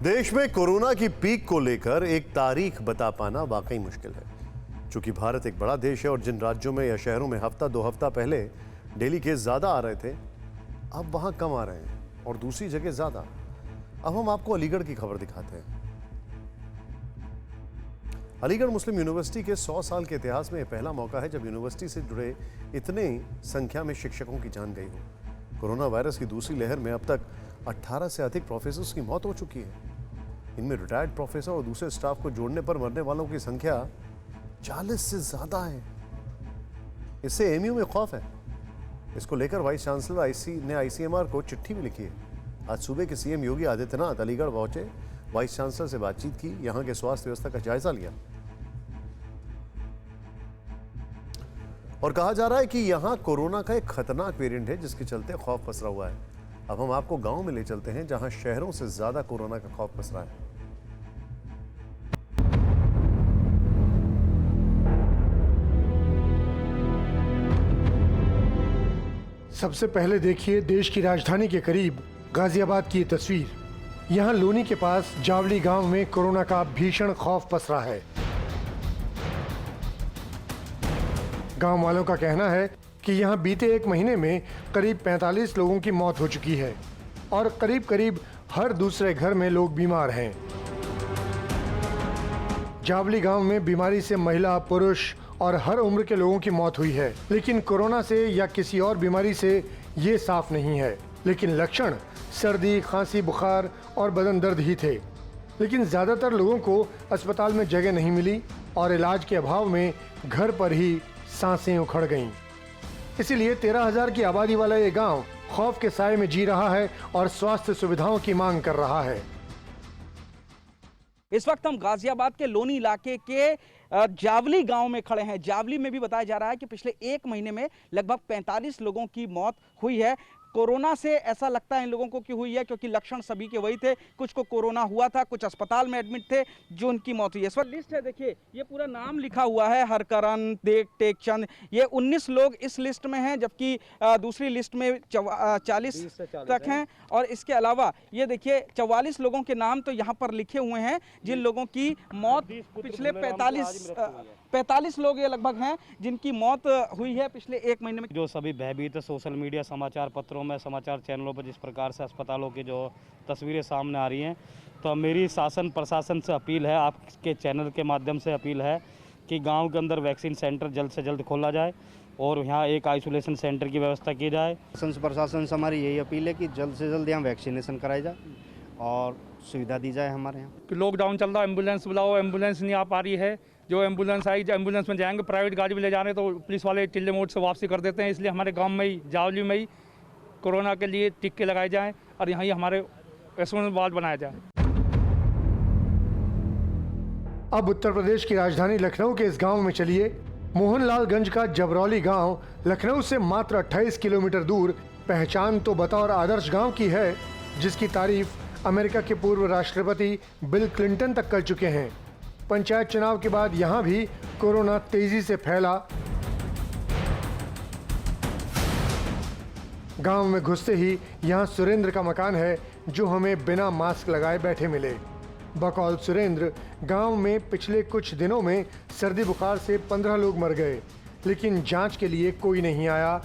देश में कोरोना की पीक को लेकर एक तारीख बता पाना वाकई मुश्किल है। चूंकि भारत एक बड़ा देश है और जिन राज्यों में या शहरों में हफ्ता दो हफ्ता पहले डेली केस ज्यादा आ रहे थे, अब वहां कम आ रहे हैं और दूसरी जगह ज्यादा। अब हम आपको अलीगढ़ की खबर दिखाते हैं। अलीगढ़ मुस्लिम यूनिवर्सिटी के 100 साल के इतिहास में यह पहला मौका है जब यूनिवर्सिटी से जुड़े इतने संख्या में शिक्षकों की जान गई हो। कोरोना वायरस की दूसरी लहर में अब तक 18 से अधिक प्रोफेसर्स की मौत हो चुकी है। इनमें रिटायर्ड प्रोफेसर और दूसरे स्टाफ को जोड़ने पर मरने वालों की संख्या 40 से ज्यादा है। इससे एमयू में खौफ है। इसको लेकर वाइस चांसलर ने आईसीएमआर को चिट्ठी भी लिखी है। आज सुबह के सीएम योगी आदित्यनाथ अलीगढ़ पहुंचे, वाइस चांसलर से बातचीत की, यहां के स्वास्थ्य व्यवस्था का जायजा लिया और कहा जा रहा है कि यहां कोरोना का एक खतरनाक वेरिएंट है जिसके चलते खौफ पसरा हुआ है। अब हम आपको गांव में ले चलते हैं जहां शहरों से ज्यादा कोरोना का खौफ पसरा है। सबसे पहले देखिए देश की राजधानी के करीब गाजियाबाद की ये तस्वीर। यहाँ लोनी के पास जावली गांव में कोरोना का भीषण खौफ पसरा है। गांव वालों का कहना है कि यहाँ बीते एक महीने में करीब 45 लोगों की मौत हो चुकी है और करीब करीब हर दूसरे घर में लोग बीमार हैं। जावली गांव में बीमारी से महिला, पुरुष और हर उम्र के लोगों की मौत हुई है, लेकिन कोरोना से या किसी और बीमारी से ये साफ नहीं है। लेकिन लक्षण सर्दी, खांसी, बुखार और बदन दर्द ही थे। लेकिन ज्यादातर लोगों को अस्पताल में जगह नहीं मिली और इलाज के अभाव में घर पर ही सांसें उखड़ गईं। इसीलिए 13,000 की आबादी वाला ये गांव खौफ के साए में जी रहा है और स्वास्थ्य सुविधाओं की मांग कर रहा है। इस वक्त हम गाजियाबाद के लोनी इलाके के जावली गांव में खड़े हैं। जावली में भी बताया जा रहा है कि पिछले एक महीने में लगभग 45 लोगों की मौत हुई है। कोरोना से ऐसा लगता है इन लोगों को कि हुई है क्योंकि लक्षण सभी के वही थे। कुछ को कोरोना हुआ था, कुछ अस्पताल में एडमिट थे जो उनकी मौत हुई है। इस वक्त लिस्ट है, देखिए ये पूरा नाम लिखा हुआ है, हरकरण, देख, टेकचंद। ये 19 लोग इस लिस्ट में हैं, जबकि दूसरी लिस्ट में 40 तक हैं। और इसके अलावा ये देखिए 44 लोगों के नाम तो यहाँ पर लिखे हुए हैं जिन लोगों की मौत पिछले 45 लोग ये लगभग हैं जिनकी मौत हुई है पिछले एक महीने में। जो सभी भयभीत सोशल मीडिया, समाचार पत्रों में, समाचार चैनलों पर जिस प्रकार से अस्पतालों की जो तस्वीरें सामने आ रही हैं, तो मेरी शासन प्रशासन से अपील है, आपके चैनल के माध्यम से अपील है कि गांव के अंदर वैक्सीन सेंटर जल्द से जल्द खोला जाए और यहाँ एक आइसोलेशन सेंटर की व्यवस्था की जाए। प्रशासन से हमारी यही अपील है कि जल्द से जल्द यहाँ वैक्सीनेशन कराई जाए और सुविधा दी जाए हमारे यहाँ। लॉकडाउन चल रहा है, एम्बुलेंस बुलाओ, एम्बुलेंस नहीं आ पा रही है। जो एम्बुलेंस आई, जो एम्बुलेंस में जाएंगे, प्राइवेट गाड़ी में ले जा रहे हैं तो पुलिस वाले टिल्ले मोड़ से वापसी कर देते हैं। इसलिए हमारे गांव में ही, जावली में ही कोरोना के लिए टीके लगाए जाएं और यहाँ ही हमारे ऐसा वार्ड बनाया जाए। अब उत्तर प्रदेश की राजधानी लखनऊ के इस गांव में चलिए। मोहनलालगंज का जबरौली गांव लखनऊ से मात्र 28 किलोमीटर दूर पहचान तो बतौर आदर्श गांव की है, जिसकी तारीफ अमेरिका के पूर्व राष्ट्रपति बिल क्लिंटन तक कर चुके हैं। पंचायत चुनाव के बाद यहां भी कोरोना तेजी से फैला। गांव में घुसते ही यहां सुरेंद्र का मकान है जो हमें बिना मास्क लगाए बैठे मिले। बकौल सुरेंद्र, गांव में पिछले कुछ दिनों में सर्दी बुखार से 15 लोग मर गए, लेकिन जांच के लिए कोई नहीं आया।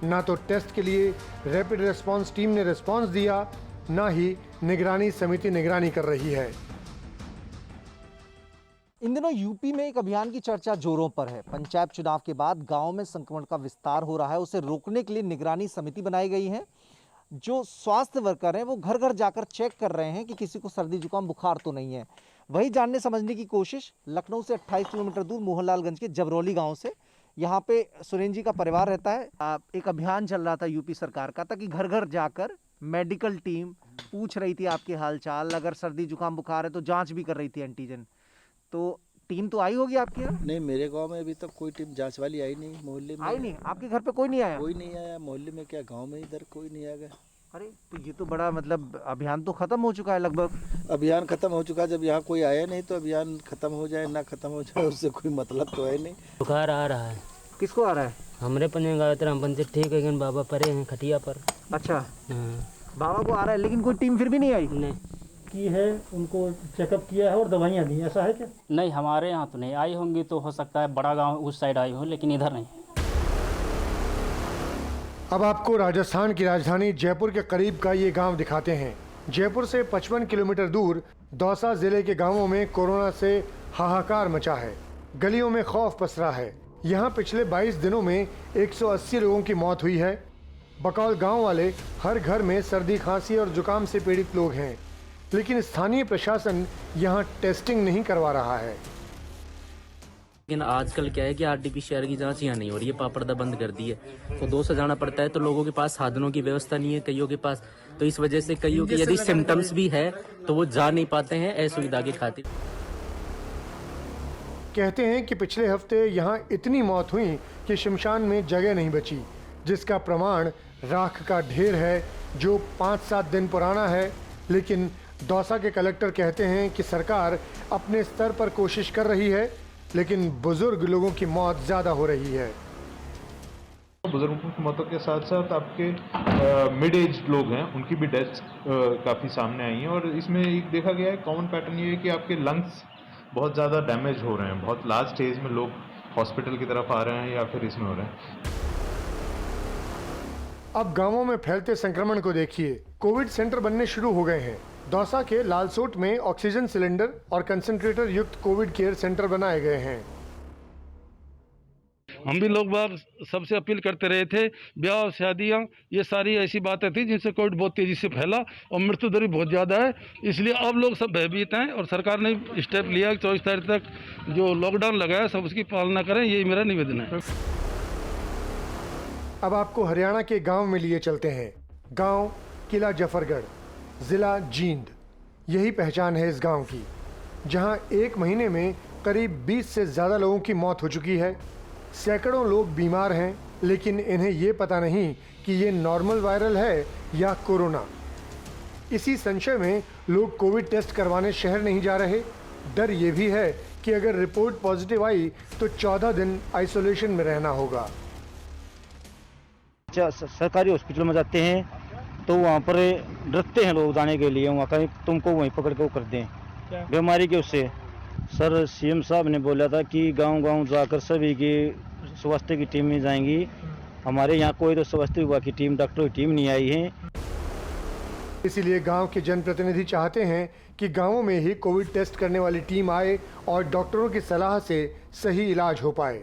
ना तो टेस्ट के लिए रैपिड रिस्पांस टीम ने रिस्पांस दिया, ना ही निगरानी समिति निगरानी कर रही है। इन दिनों यूपी में एक अभियान की चर्चा जोरों पर है। पंचायत चुनाव के बाद गांव में संक्रमण का विस्तार हो रहा है, उसे रोकने के लिए निगरानी समिति बनाई गई है। जो स्वास्थ्य वर्कर हैं वो घर घर जाकर चेक कर रहे हैं कि किसी को सर्दी जुकाम बुखार तो नहीं है। वही जानने समझने की कोशिश लखनऊ से 28 किलोमीटर दूर मोहनलालगंज के जबरौली गाँव से। यहाँ पे सुरेंद्र जी का परिवार रहता है। एक अभियान चल रहा था यूपी सरकार का, ताकि घर घर जाकर मेडिकल टीम पूछ रही थी आपके हालचाल, अगर सर्दी जुकाम बुखार है तो जाँच भी कर रही थी, एंटीजन। तो टीम तो आई होगी आपके यहाँ? नहीं, मेरे गांव में अभी तक कोई टीम जांच वाली आई नहीं। मोहल्ले में आई नहीं? आपके घर पे कोई नहीं आया? कोई नहीं आया मोहल्ले में, क्या गांव में इधर कोई नहीं आया। अरे तो ये तो बड़ा, मतलब अभियान तो खत्म हो चुका है लगभग। अभियान खत्म हो चुका है, जब यहाँ कोई आया नहीं तो अभियान खत्म हो जाए ना खत्म हो जाए उससे कोई मतलब तो है नहीं। बुखार आ रहा है। किसको आ रहा है? हमरे पने गायत्र हम पंचायत ठीक है, लेकिन बाबा परे हैं खटिया पर। अच्छा, हाँ। बाबा को आ रहा है, लेकिन कोई टीम फिर भी नहीं आई? नहीं। की है, उनको चेकअप किया है और दवाइयाँ दी, ऐसा है क्या? नहीं, हमारे यहाँ तो नहीं आई होंगी, तो हो सकता है बड़ा गांव उस साइड आई हो, लेकिन इधर नहीं। अब आपको राजस्थान की राजधानी जयपुर के करीब का ये गांव दिखाते हैं। जयपुर से 55 किलोमीटर दूर दौसा जिले के गांवों में कोरोना से हाहाकार मचा है। गलियों में खौफ पसरा है। यहाँ पिछले 22 दिनों में 180 लोगों की मौत हुई है। बकौल गांव वाले हर घर में सर्दी, खांसी और जुकाम से पीड़ित लोग हैं, लेकिन स्थानीय प्रशासन यहाँ टेस्टिंग नहीं करवा रहा है। लेकिन आजकल क्या है कि RT-PCR की जांच यहाँ नहीं हो रही है, पापड़दा बंद कर दी है, तो 2 से जाना पड़ता है। तो लोगों के पास साधनों की व्यवस्था नहीं है कईयों के पास, तो इस वजह से कईयों के यदि सिम्टम्स भी है तो वो जा नहीं पाते हैं असुविधा की खातिर। कहते हैं कि पिछले हफ्ते यहाँ इतनी मौत हुई कि शमशान में जगह नहीं बची, जिसका प्रमाण राख का ढेर है जो 5-7 दिन पुराना है। लेकिन दौसा के कलेक्टर कहते हैं कि सरकार अपने स्तर पर कोशिश कर रही है, लेकिन बुजुर्ग लोगों की मौत ज्यादा हो रही है। बुजुर्गों की मौतों के साथ साथ आपके मिड एज लोग हैं, उनकी भी डेथ्स काफ़ी सामने आई हैं। और इसमें एक देखा गया है कॉमन पैटर्न ये है कि आपके लंग्स बहुत ज़्यादा डैमेज हो रहे हैं। बहुत लास्ट स्टेज में लोग हॉस्पिटल की तरफ आ रहे हैं या फिर इसमें हो रहे हैं। अब गांवों में फैलते संक्रमण को देखिए। कोविड सेंटर बनने शुरू हो गए हैं। दौसा के लालसोट में ऑक्सीजन सिलेंडर और कंसंट्रेटर युक्त कोविड केयर सेंटर बनाए गए हैं। हम भी लोग बार सबसे अपील करते रहे थे, ब्याह शादियाँ ये सारी ऐसी बातें थी जिनसे कोविड बहुत तेज़ी से फैला और मृत्यु दर बहुत ज़्यादा है। इसलिए अब लोग सब भयभीत हैं और सरकार ने स्टेप लिया कि 24 तारीख तक जो लॉकडाउन लगाया सब उसकी पालना करें, यही मेरा निवेदन है। अब आपको हरियाणा के गांव में लिए चलते हैं। गांव किला जफरगढ़, जिला जींद। यही पहचान है इस गांव की, जहां एक महीने में करीब 20 से ज़्यादा लोगों की मौत हो चुकी है। सैकड़ों लोग बीमार हैं, लेकिन इन्हें ये पता नहीं कि ये नॉर्मल वायरल है या कोरोना। इसी संशय में लोग कोविड टेस्ट करवाने शहर नहीं जा रहे। डर ये भी है कि अगर रिपोर्ट पॉजिटिव आई तो 14 दिन आइसोलेशन में रहना होगा। सरकारी हॉस्पिटल में जाते हैं तो वहाँ पर डरते हैं लोग जाने के लिए, वहाँ कहीं तुमको वहीं पकड़ के वो कर दें बीमारी के उससे। सर CM साहब ने बोला था कि गांव-गांव जाकर सभी की स्वास्थ्य की टीम में जाएंगी। हमारे यहाँ कोई तो स्वास्थ्य विभाग की टीम, डॉक्टरों की टीम नहीं आई है। इसीलिए गांव के जनप्रतिनिधि चाहते हैं कि गांवों में ही कोविड टेस्ट करने वाली टीम आए और डॉक्टरों की सलाह से सही इलाज हो पाए।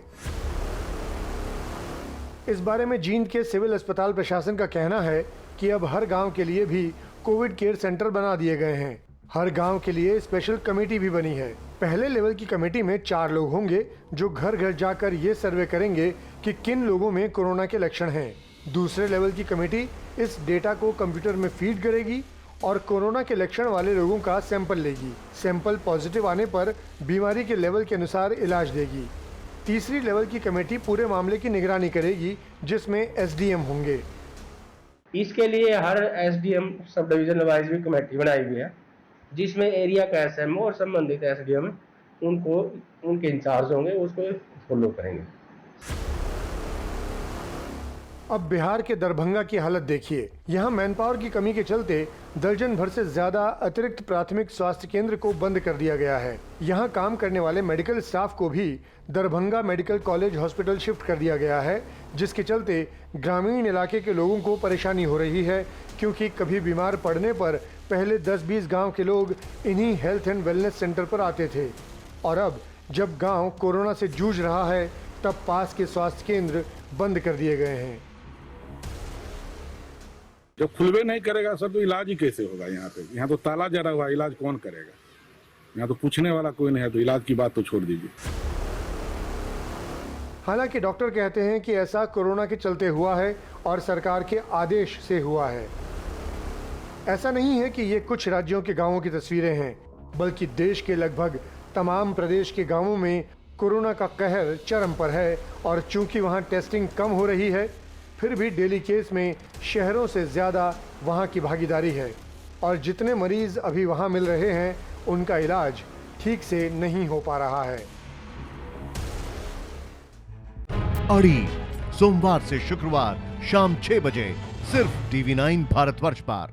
इस बारे में जींद के सिविल अस्पताल प्रशासन का कहना है कि अब हर गांव के लिए भी कोविड केयर सेंटर बना दिए गए हैं। हर गांव के लिए स्पेशल कमेटी भी बनी है। पहले लेवल की कमेटी में 4 लोग होंगे जो घर घर जाकर ये सर्वे करेंगे कि किन लोगों में कोरोना के लक्षण हैं। दूसरे लेवल की कमेटी इस डेटा को कंप्यूटर में फीड करेगी और कोरोना के लक्षण वाले लोगों का सैंपल लेगी। सैंपल पॉजिटिव आने पर बीमारी के लेवल के अनुसार इलाज देगी। तीसरी लेवल की कमेटी पूरे मामले की निगरानी करेगी, जिसमें SDM होंगे। इसके लिए हर SDM सब डिवीजन वाइज भी कमेटी बनाई हुई है, जिसमें एरिया का SMO और संबंधित SDM उनको उनके इंचार्ज होंगे, उसको फॉलो करेंगे। अब बिहार के दरभंगा की हालत देखिए। यहाँ मैनपावर की कमी के चलते दर्जन भर से ज्यादा अतिरिक्त प्राथमिक स्वास्थ्य केंद्र को बंद कर दिया गया है। यहाँ काम करने वाले मेडिकल स्टाफ को भी Darbhanga medical college hospital shift कर दिया गया है, जिसके चलते ग्रामीण इलाके के लोगों को परेशानी हो रही है, क्योंकि कभी बीमार पड़ने पर पहले 10-20 गांव के लोग इन्हीं हेल्थ एंड वेलनेस सेंटर पर आते थे, और अब जब गांव कोरोना से जूझ रहा है तब पास के स्वास्थ्य केंद्र बंद कर दिए गए हैं। जब खुलवे नहीं करेगा सर तो इलाज ही कैसे होगा? यहाँ पे यहाँ तो ताला जड़ा हुआ, इलाज कौन करेगा? यहाँ तो पूछने वाला कोई नहीं है, तो इलाज की बात तो छोड़ दीजिए। हालांकि डॉक्टर कहते हैं कि ऐसा कोरोना के चलते हुआ है और सरकार के आदेश से हुआ है। ऐसा नहीं है कि ये कुछ राज्यों के गांवों की तस्वीरें हैं, बल्कि देश के लगभग तमाम प्रदेश के गांवों में कोरोना का कहर चरम पर है। और चूंकि वहां टेस्टिंग कम हो रही है, फिर भी डेली केस में शहरों से ज़्यादा वहां की भागीदारी है, और जितने मरीज अभी वहां मिल रहे हैं उनका इलाज ठीक से नहीं हो पा रहा है। अड़ी सोमवार से शुक्रवार शाम 6 बजे सिर्फ TV9 भारतवर्ष पर।